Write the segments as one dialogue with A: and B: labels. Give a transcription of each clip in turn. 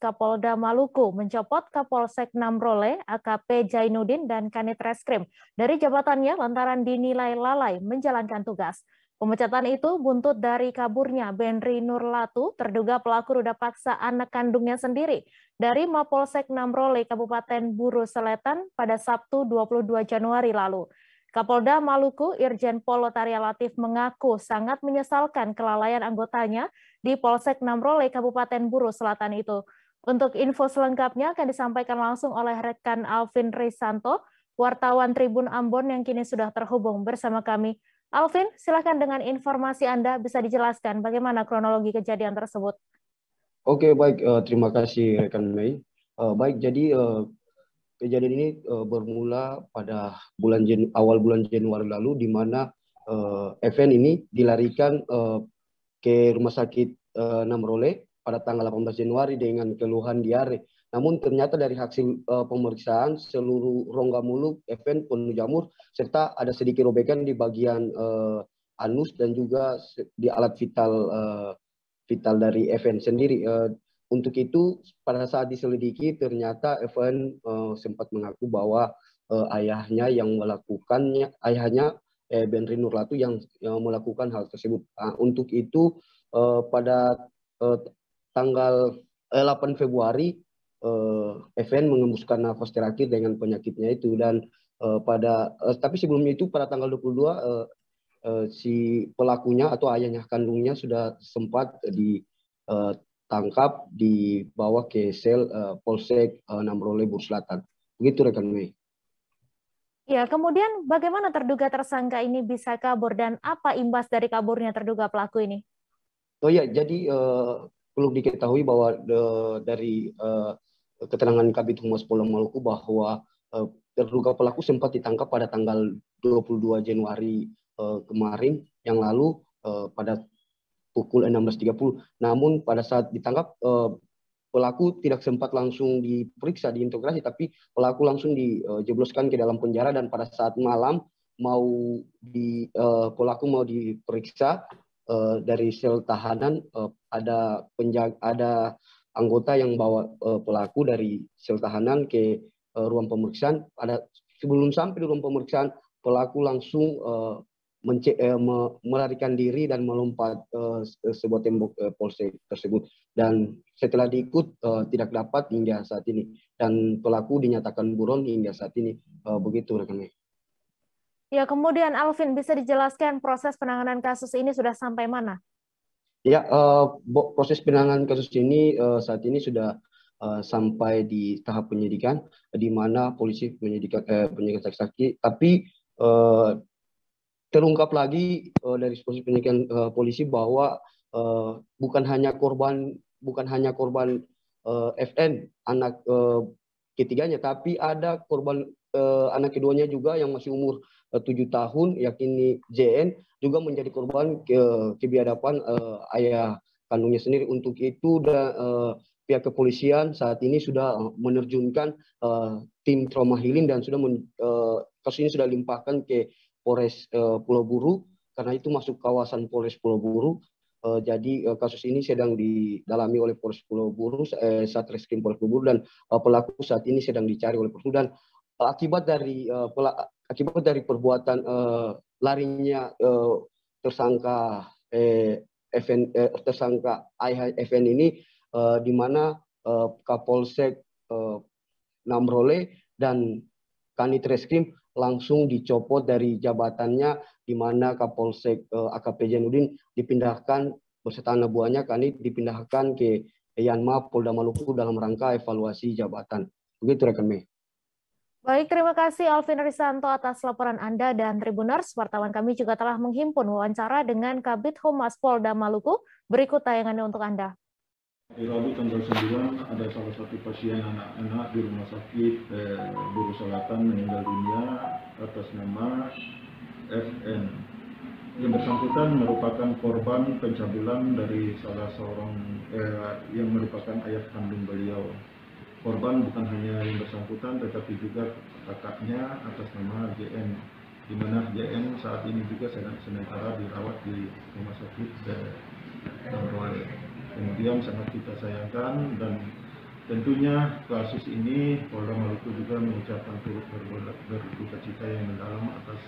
A: Kapolda Maluku mencopot Kapolsek Namrole, AKP Jainuddin dan Kanit Reskrim dari jabatannya lantaran dinilai lalai menjalankan tugas. Pemecatan itu buntut dari kaburnya Benri Nurlatu, terduga pelaku ruda paksa anak kandungnya sendiri dari Mapolsek Namrole, Kabupaten Buru Selatan pada Sabtu 22 Januari lalu. Kapolda Maluku Irjen Pol Lotaria Latif mengaku sangat menyesalkan kelalaian anggotanya di Polsek Namrole, Kabupaten Buru Selatan itu. Untuk info selengkapnya akan disampaikan langsung oleh rekan Alvin Risanto, wartawan Tribun Ambon yang kini sudah terhubung bersama kami. Alvin, silakan dengan informasi Anda bisa dijelaskan bagaimana kronologi kejadian tersebut.
B: Oke, baik. Terima kasih rekan Mei. Baik, jadi kejadian ini bermula pada awal bulan Januari lalu, di mana FN ini dilarikan ke rumah sakit Namrole pada tanggal 18 Januari dengan keluhan diare. Namun ternyata dari hasil pemeriksaan seluruh rongga mulut FN penuh jamur serta ada sedikit robekan di bagian anus dan juga di alat vital dari FN sendiri. Untuk itu pada saat diselidiki ternyata FN sempat mengaku bahwa ayahnya Benri Nurlatu yang melakukan hal tersebut. Untuk itu pada tanggal 8 Februari FN mengembuskan nafas terakhir dengan penyakitnya itu, dan tapi sebelumnya itu pada tanggal 22 si pelakunya atau ayahnya kandungnya sudah sempat ditangkap, dibawa ke sel Polsek Namrole Buru Selatan. Begitu rekan Mei.
A: Ya, kemudian bagaimana terduga tersangka ini bisa kabur dan apa imbas dari kaburnya terduga pelaku ini?
B: Oh ya, jadi perlu diketahui bahwa dari keterangan Kabid Humas Polda Maluku bahwa terduga pelaku sempat ditangkap pada tanggal 22 Januari kemarin yang lalu pada pukul 16.30. Namun pada saat ditangkap pelaku tidak sempat langsung diperiksa, diintegrasi, tapi pelaku langsung dijebloskan ke dalam penjara, dan pada saat malam pelaku mau diperiksa dari sel tahanan, ada anggota yang bawa pelaku dari sel tahanan ke ruang pemeriksaan. Sebelum sampai di ruang pemeriksaan, pelaku langsung melarikan diri dan melompat sebuah tembok polsek tersebut, dan setelah diikut tidak dapat hingga saat ini, dan pelaku dinyatakan buron hingga saat ini. Begitu rekan.
A: Ya, kemudian Alvin bisa dijelaskan proses penanganan kasus ini sudah sampai mana?
B: Ya, proses penanganan kasus ini saat ini sudah sampai di tahap penyidikan, di mana polisi penyidikan saksi-saksi, tapi terungkap lagi dari proses penyidikan polisi bahwa bukan hanya korban FN anak ketiganya, tapi ada korban anak keduanya juga yang masih umur 7 tahun, yakni JN, juga menjadi korban kebiadaban ayah kandungnya sendiri. Untuk itu pihak kepolisian saat ini sudah menerjunkan tim trauma healing dan kasus ini sudah limpahkan ke Polres Pulau Buru, karena itu masuk kawasan Polres Pulau Buru. Jadi kasus ini sedang didalami oleh Polres Pulau Buru, Satreskrim Polres Pulau Buru, dan pelaku saat ini sedang dicari oleh Polres. Dan akibat dari perbuatan larinya tersangka ayah FN ini, di mana Kapolsek Namrole dan Kanit Reskrim langsung dicopot dari jabatannya, di mana Kapolsek AKP Jainuddin dipindahkan beserta anak buahnya Kanit dipindahkan ke Yanma Polda Maluku dalam rangka evaluasi jabatan. Begitu rekan Mei.
A: Baik, terima kasih Alvin Risanto atas laporan Anda, dan Tribuners, wartawan kami juga telah menghimpun wawancara dengan Kabid Humas Polda Maluku. Berikut tayangannya untuk Anda.
C: Di Rabu tanggal 9 ada salah satu pasien anak-anak di rumah sakit Buru Selatan meninggal dunia atas nama FN. Yang bersangkutan merupakan korban pencabulan dari salah seorang yang merupakan ayah kandung beliau. Korban bukan hanya yang bersangkutan tetapi juga kakaknya atas nama JN, di mana JN saat ini juga sementara dirawat di rumah sakit Namrole. Kemudian sangat kita sayangkan dan Tentunya kasus ini Polda Maluku juga mengucapkan turut berduka cita yang mendalam atas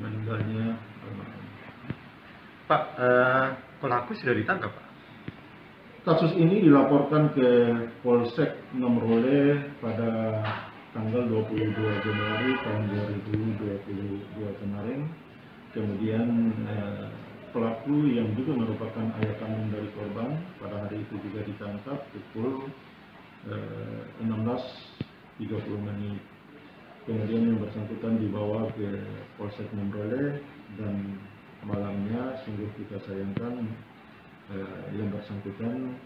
C: meninggalnya almarhum.
D: Pak, pelaku sudah ditangkap, Pak?
C: Kasus ini dilaporkan ke Polsek Nomrole pada tanggal 22 Januari tahun 2022 kemarin. Kemudian pelaku yang juga merupakan ayah kandung dari korban pada hari itu juga ditangkap pukul 16.30. Kemudian yang bersangkutan dibawa ke Polsek Nomrole dan malamnya sungguh kita sayangkan yang bersangkutan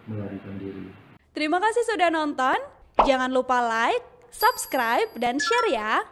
C: melarikan diri.
E: Terima kasih sudah nonton. Jangan lupa like, subscribe, dan share ya.